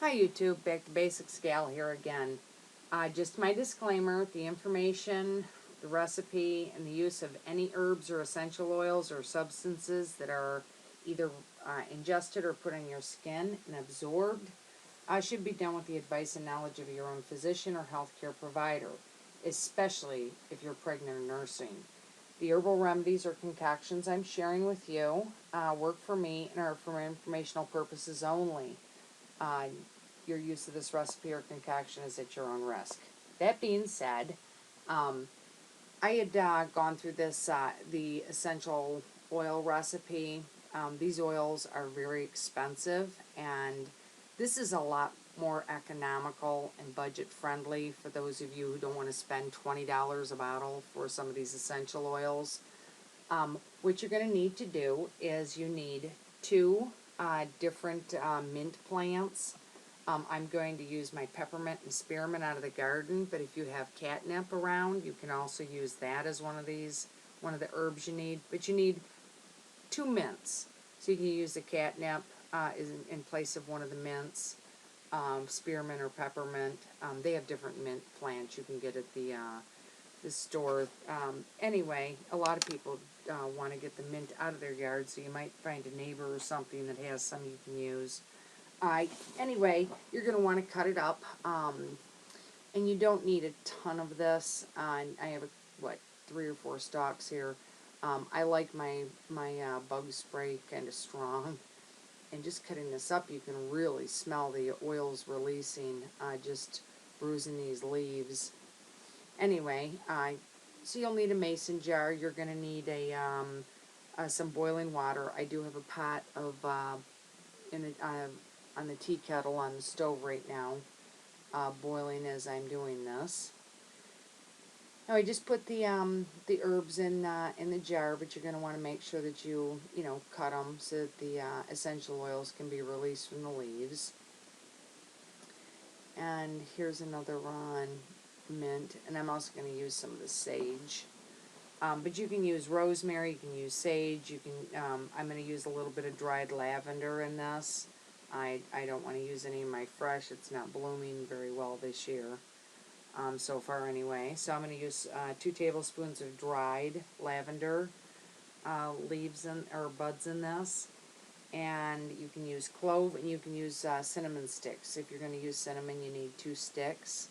Hi YouTube, back to Basics Gal here again. Just my disclaimer, the information, the recipe, and the use of any herbs or essential oils or substances that are either ingested or put on your skin and absorbed should be done with the advice and knowledge of your own physician or healthcare provider, especially if you're pregnant or nursing. The herbal remedies or concoctions I'm sharing with you work for me and are for informational purposes only. Uh, your use of this recipe or concoction is at your own risk. That being said, um, I had gone through this, the essential oil recipe. These oils are very expensive, and this is a lot more economical and budget friendly for those of you who don't want to spend $20 a bottle for some of these essential oils. What you're going to need to do is you need two different mint plants. I'm going to use my peppermint and spearmint out of the garden, but if you have catnip around, you can also use that as one of the herbs you need. But you need two mints. So you can use the catnip in place of one of the mints, spearmint or peppermint. They have different mint plants you can get at the store. Anyway, a lot of people want to get the mint out of their yard, so you might find a neighbor or something that has some you can use. Anyway, you're going to want to cut it up, and you don't need a ton of this. I have, 3 or 4 stalks here. I like my bug spray kind of strong, and just cutting this up, you can really smell the oils releasing, just bruising these leaves. Anyway, so you'll need a mason jar. You're going to need some boiling water. I do have a pot of on the tea kettle on the stove right now, boiling as I'm doing this. Now I just put the herbs in the jar, but you're going to want to make sure that you cut them so that the essential oils can be released from the leaves. And here's another mint, and I'm also going to use some of the sage. But you can use rosemary, you can use sage, you can. I'm going to use a little bit of dried lavender in this. I don't want to use any of my fresh. It's not blooming very well this year, so far anyway. So I'm going to use 2 tablespoons of dried lavender leaves or buds in this. And you can use clove, and you can use cinnamon sticks. If you're going to use cinnamon, you need 2 sticks.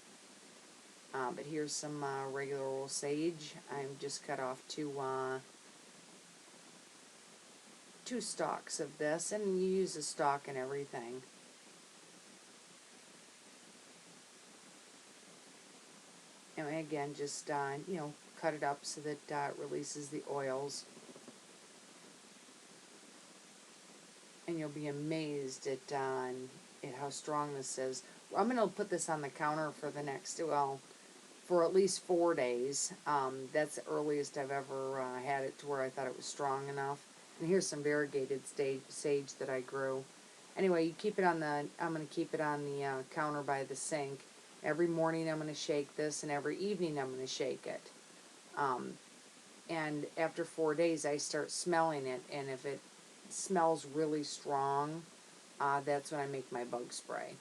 But here's some regular old sage. I've just cut off two stalks of this, and you use a stalk and everything. And again, just cut it up so that it releases the oils. And you'll be amazed at how strong this is. I'm going to put this on the counter for the next, for at least 4 days. That's the earliest I've ever had it to where I thought it was strong enough. And here's some variegated sage that I grew. Anyway, you keep it on I'm going to keep it on the counter by the sink. Every morning I'm going to shake this, and every evening I'm going to shake it. And after 4 days I start smelling it, and if it smells really strong, that's when I make my bug spray.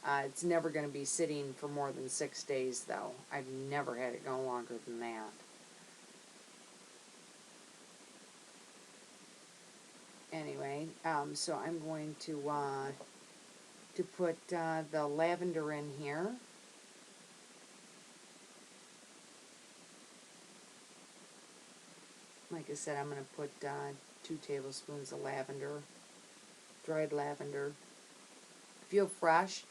It's never going to be sitting for more than 6 days, though. I've never had it go longer than that. Anyway, so I'm going to put the lavender in here. Like I said, I'm going to put 2 tablespoons of lavender, dried lavender. If you have fresh,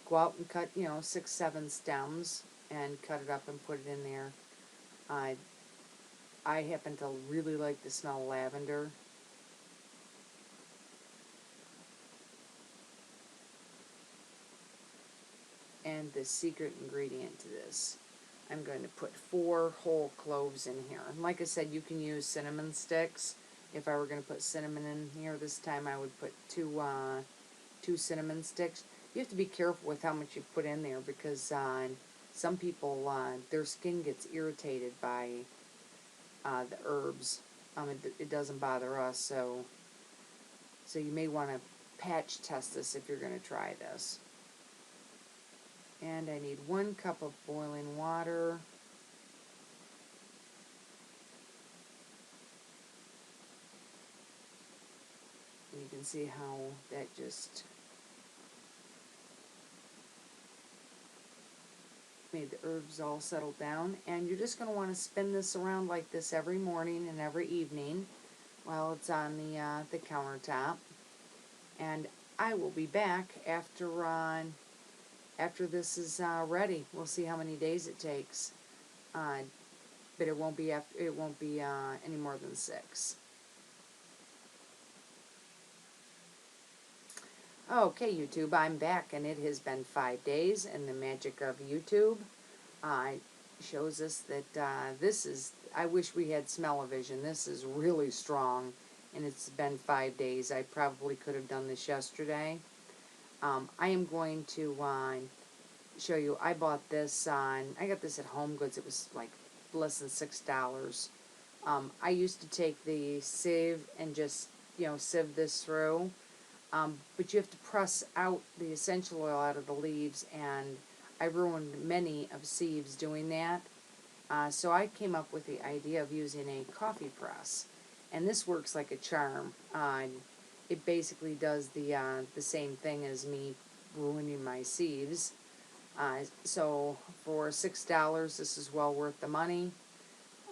go out and cut, 6, 7 stems and cut it up and put it in there. I happen to really like the smell of lavender. And the secret ingredient to this, I'm going to put 4 whole cloves in here. And like I said, you can use cinnamon sticks. If I were going to put cinnamon in here this time, I would put 2 cinnamon sticks. You have to be careful with how much you put in there, because some people, their skin gets irritated by the herbs. It doesn't bother us, so you may want to patch test this if you're going to try this. And I need 1 cup of boiling water. And you can see how that just made the herbs all settle down. And you're just going to want to spin this around like this every morning and every evening while it's on the countertop. And I will be back after this is ready. We'll see how many days it takes, but it won't be any more than 6. Okay, YouTube, I'm back, and it has been 5 days, and the magic of YouTube shows us that this is. I wish we had smell-o-vision. This is really strong, and it's been 5 days. I probably could have done this yesterday. I am going to show you. I bought this I got this at Home Goods. It was like less than $6. I used to take the sieve and just sieve this through, but you have to press out the essential oil out of the leaves, and I ruined many of sieves doing that. So I came up with the idea of using a coffee press, and this works like a charm. It basically does the same thing as me ruining my sieves. So for $6, this is well worth the money.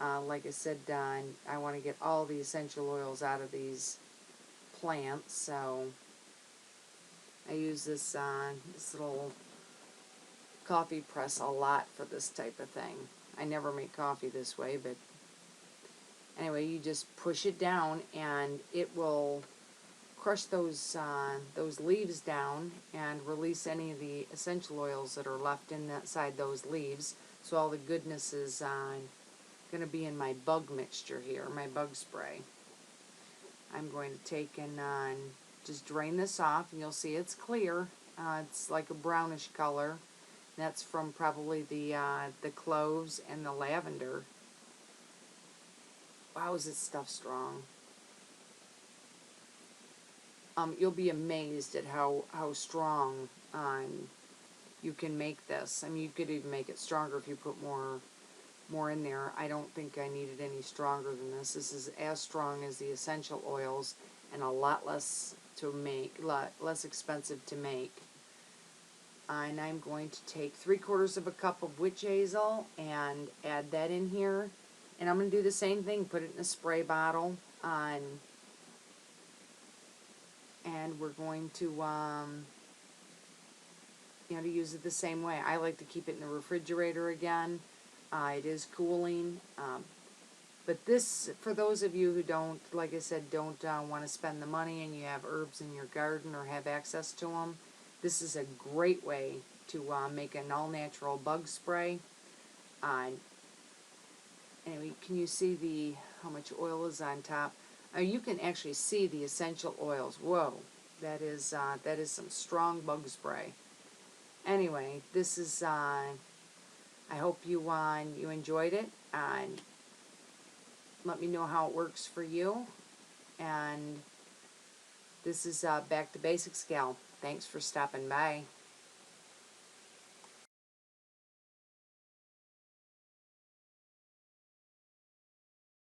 Like I said, I want to get all the essential oils out of these plants, so I use this little coffee press a lot for this type of thing. I never make coffee this way, but anyway, you just push it down, and it will crush those leaves down and release any of the essential oils that are left inside those leaves. So all the goodness is going to be in my bug mixture here, my bug spray. I'm going to take and just drain this off, and you'll see it's clear. It's like a brownish color. That's from probably the cloves and the lavender. Wow, is this stuff strong. You'll be amazed at how strong you can make this. I mean, you could even make it stronger if you put more in there. I don't think I needed any stronger than this. This is as strong as the essential oils and a lot less to make, less expensive to make. And I'm going to take 3/4 of a cup of Witch Hazel and add that in here. And I'm going to do the same thing, put it in a spray bottle. And we're going to, to use it the same way. I like to keep it in the refrigerator again. It is cooling. But this, for those of you who don't, like I said, don't want to spend the money and you have herbs in your garden or have access to them, this is a great way to make an all-natural bug spray. Anyway, can you see how much oil is on top? You can actually see the essential oils. Whoa, that is some strong bug spray. Anyway, this is. I hope you enjoyed it, and let me know how it works for you. And this is Back to Basics Gal. Thanks for stopping by.